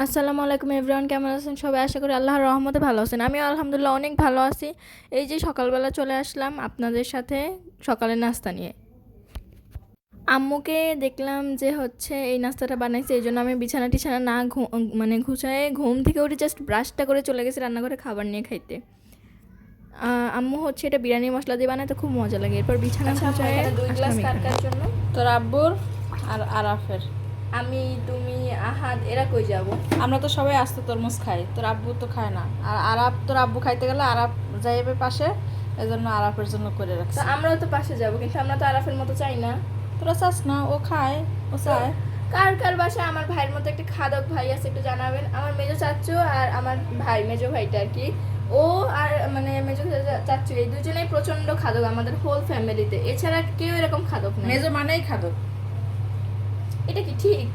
আসসালামু আলাইকুম এভরিওয়ান, কেমন আছেন সবাই? আশা করি আল্লাহর রহমতে ভালো আছেন। আমিও আলহামদুলিল্লাহ অনেক ভালো আছি। এই যে সকালবেলা চলে আসলাম আপনাদের সাথে সকালের নাস্তা নিয়ে। আম্মুকে দেখলাম যে হচ্ছে এই নাস্তাটা বানাইছে, এই জন্য আমি বিছানা টিছানা না মানে গুছায়ে ঘুম থেকে উঠে জাস্ট ব্রাশটা করে চলে গেছি রান্নাঘরে খাবার নিয়ে খাইতে। আম্মু হচ্ছে এটা বিরিয়ানি মশলা দিয়ে বানাতে খুব মজা লাগে। এরপর বিছানা গুছায়ে দুই গ্লাস আসলাম কার এখানে। কার জন্য? তোর আব্বুর আর আরাফের। আমি, তুমি, আহাদ এরা কই যাব? আমরা তো সবাই আস্ত তরমুজ খাই, তোর আব্বু তো খায় না। আর আরাফ, তোর আব্বু খাইতে গেলে আরাফ যাইবে পাশে, এজন্য আরাফের জন্য করে তো রাখছি। আমরাও তো পাশে যাব, কিন্তু আমরা তো আরাফের মতো চাই না। তোরা চাস না, ও খায়, ও চায়। কার কার বাসায় আমার ভাইয়ের মতো একটা খাদক ভাই আছে একটু জানাবেন। আমার মেজো চাচ্চু আর আমার ভাই, মেজো ভাইটা আর কি, ও আর মানে মেজো চাচ্চু এই দুজনেই প্রচন্ড খাদক আমাদের হোল ফ্যামিলিতে। এছাড়া কেউ এরকম খাদক নেই। মেজো মানেই খাদক। এটা কি ঠিক?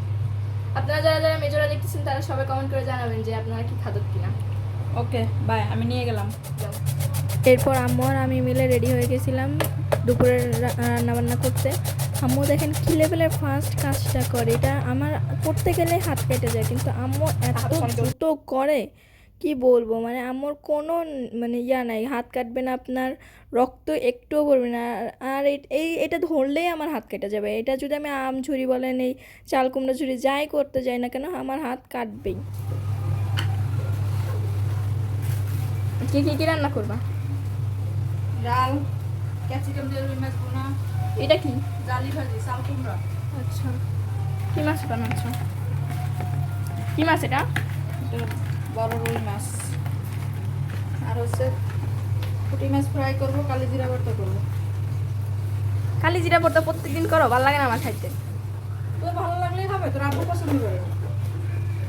আপনারা যারা যারা মেজোরা দেখতেছেন তারা সবাই কমেন্ট করে জানাবেন যে আপনারা কি খাদক কিনা। ওকে বাই, আমি নিয়ে গেলাম। এরপর আম্মু আর আমি মিলে রেডি হয়ে গেছিলাম দুপুরের রান্নাবান্না করতে। আম্মু দেখেন কি লেভেলের ফাস্ট কাজটা করে, এটা আমার করতে গেলে হাত কেটে যায়, কিন্তু আম্মু এত দ্রুত করে কি বলবো। মানে আম্মুর কোনো মানে ইয়া নাই, হাত কাটবে না আপনার, রক্ত একটুও পড়বে না। আর এটা ধরলেই আমার হাত কেটে যাবে। এটা যদি আমি আম ঝুরি বলেন, এই চাল কুমড়া ঝুরি যাই করতে যাই না কেন, আমার হাত কাটবেই। কি কি কি রান্না করবা? ডাল, ক্যাপসিকাম দিয়ে রুই মাছ বোনা। এটা কি? জালি ভাজি, চাল কুমড়া। আচ্ছা, কি মাছ বানাচ্ছ? কি মাছ এটা? এটা বড় রুই মাছ। আর হচ্ছে পুঁটি মাছ ফ্রাই করবো, কালি জিরা ভর্তা করবো। কালি জিরা ভর্তা প্রত্যেকদিন করো? ভালো লাগে না আমার খাইতে। তোর ভালো লাগলেই হবে, তোর আব্বু পছন্দ করে।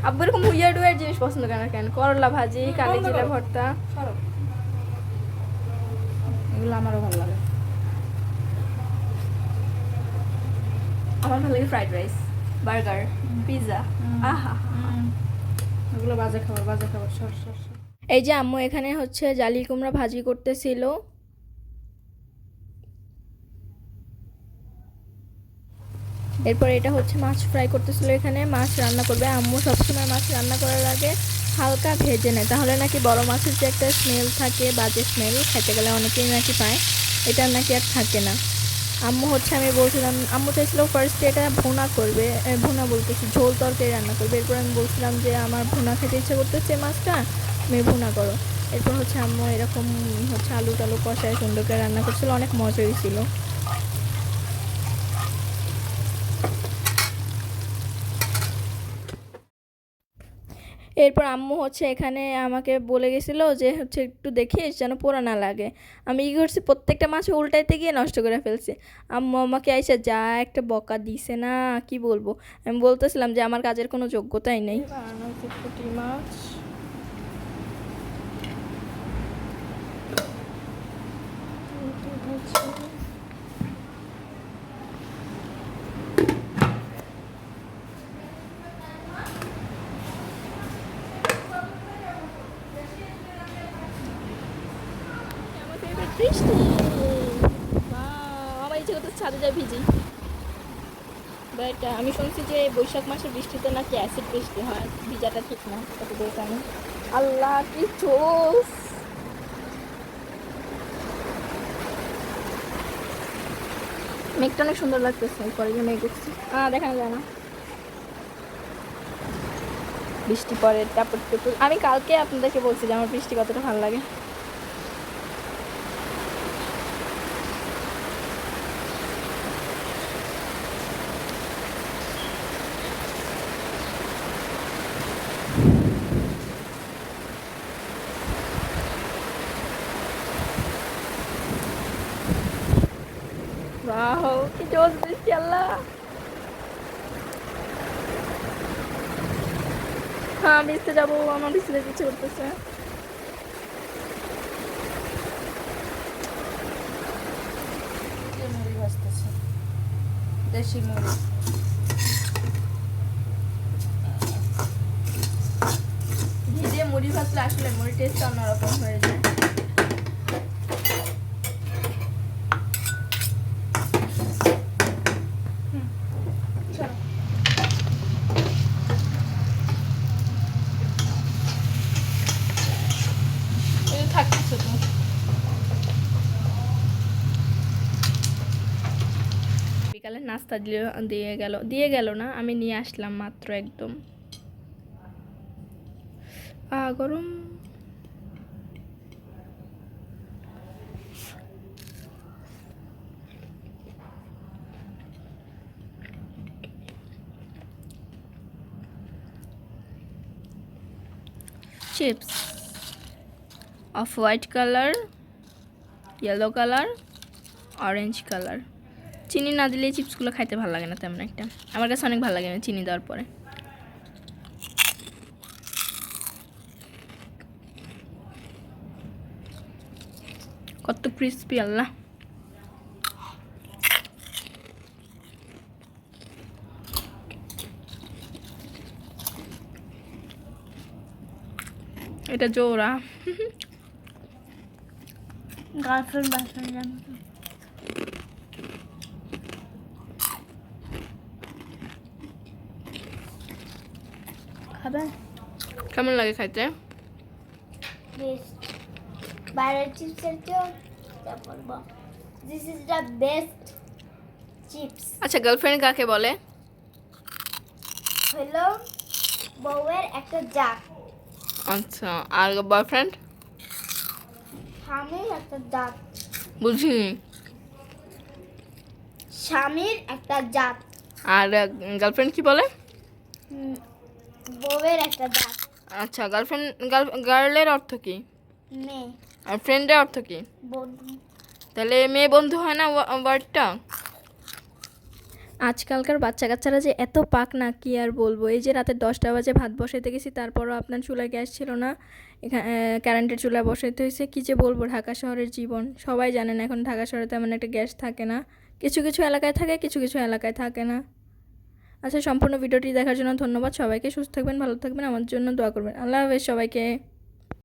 আব্বু এরকম উইয়ার্ড উইয়ার্ড জিনিস পছন্দ করে না কেন? করলা ভাজি, কালি জিরা ভর্তা, সরো, এগুলো আমারও ভালো লাগে। আমার ভালো লাগে ফ্রাইড রাইস, বার্গার, পিৎজা। আহা, এগুলো বাজে খাবার, বাজে খাবার। সর সর সর। এই যে আম্মু এখানে হচ্ছে জালি কুমড়া ভাজি করতেছিল। এরপর এটা হচ্ছে মাছ ফ্রাই করতেছিল। এখানে মাছ রান্না করবে আম্মু। সবসময় মাছ রান্না করার আগে হালকা ভেজে নেয়, তাহলে নাকি বড় মাছের যে একটা স্মেল থাকে, বাজে স্মেল, খেতে গেলে অনেকেই নাকি পায়, এটা নাকি আর থাকে না। আম্মু হচ্ছে, আমি বলছিলাম, আম্মু চাইছিল ফার্স্টে এটা ভুনা করবে, ভুনা বলতেছি ঝোল তরকারি রান্না করবে। এরপর আমি বলছিলাম যে আমার ভুনা খেতে ইচ্ছা করতেছে মাছটা, তুমি ভুনা করো। এরপর হচ্ছে আম্মু এরকম হচ্ছে আলু টালু কষায় সুন্দর করে রান্না করছিল, অনেক মজা হয়েছিল। এরপর আম্মু হচ্ছে এখানে আমাকে বলে গেছিলো যে হচ্ছে একটু দেখিস যেন পোড়া না লাগে। আমি কি করছি, প্রত্যেকটা মাছ উল্টাইতে গিয়ে নষ্ট করে ফেলছি। আম্মু আমাকে আইসা যা একটা বকা দিছে না, কি বলবো। আমি বলতেছিলাম যে আমার কাজের কোনো যোগ্যতাই নেই। পুঁটি মাছ, বৃষ্টি, আমার ইচ্ছে করতে ছাদে যাই ভিজি। বাট আমি শুনছি যে বৈশাখ মাসের বৃষ্টিতে নাকি অ্যাসিড বৃষ্টি হয়, ভিজাটা ঠিক না, কত দূর জানি। আল্লাহ কি চোখ! মেঘটা অনেক সুন্দর লাগতেছে, পরে যে মেঘ উঠছে দেখানো যায় না, বৃষ্টি পরে টাপুর টুপুর। আমি কালকে আপনাদেরকে বলছি যে আমার বৃষ্টি কতটা ভালো লাগে। वाह কি জোস বৃষ্টি! আল্লাহ, হ্যাঁ ভিজতে যাবো, আমার ভিজতে যেতে ইচ্ছে করতেছে। মুড়ি ভাজতেছে, দেশি মুড়ি। ভিজে মুড়ি ভাজলে আসলে মুড়ি টেস্ট অন্যরকম হয়ে যায়। নাস্তা দিয়ে গেল না, আমি নিয়ে আসলাম মাত্র একদম। গরম। Chips off white colour, yellow colour, orange colour. চিনি না দিলে এই চিপসগুলো খাইতে ভালো লাগে না তেমন একটা, আমার কাছে অনেক ভালো লাগে না চিনি দেওয়ার পরে। কত ক্রিস্পি আল্লাহ। এটা জোড়া। গার্লফ্রেন্ড বয়ফ্রেন্ড জানো তো? খাবে? কেমন লাগে খাইতে? বেশ বাইরের চিপসের চেয়েও যা বলবো, this is the best chips. আচ্ছা, গার্লফ্রেন্ড কাকে বলে? হলো বউয়ের একটা জাত, আচ্ছা, আর বয়ফ্রেন্ড? স্বামীর একটা জাত। বুঝিনি। স্বামীর একটা জাত। আর গার্লফ্রেন্ড কি বলে? বউয়ের একটা জাত। আচ্ছা, গার্লফ্রেন্ড গার্লের অর্থ কি? মেয়ে। আর ফ্রেন্ডের অর্থ কি? বন্ধু। তাহলে মেয়ে বন্ধু হয় না ওয়ার্ডটা? আজকালকার বাচ্চা কাচ্চারা যে এত পাক না, কি আর বলবো। এই যে রাতে 10টা বাজে ভাত বসাইতে গেছি, তারপরও আপনার চুলায় গ্যাস ছিল না, এখানে কারেন্টের চুলায় বসাইতে হয়েছে। কী যে বলবো, ঢাকা শহরের জীবন সবাই জানেন, এখন ঢাকা শহরে তেমন একটা গ্যাস থাকে না, কিছু কিছু এলাকায় থাকে, কিছু কিছু এলাকায় থাকে না। আচ্ছা, সম্পূর্ণ ভিডিওটি দেখার জন্য ধন্যবাদ সবাইকে। সুস্থ থাকবেন, ভালো থাকবেন, আমার জন্য দোয়া করবেন। আল্লাহ হাফেজ সবাইকে।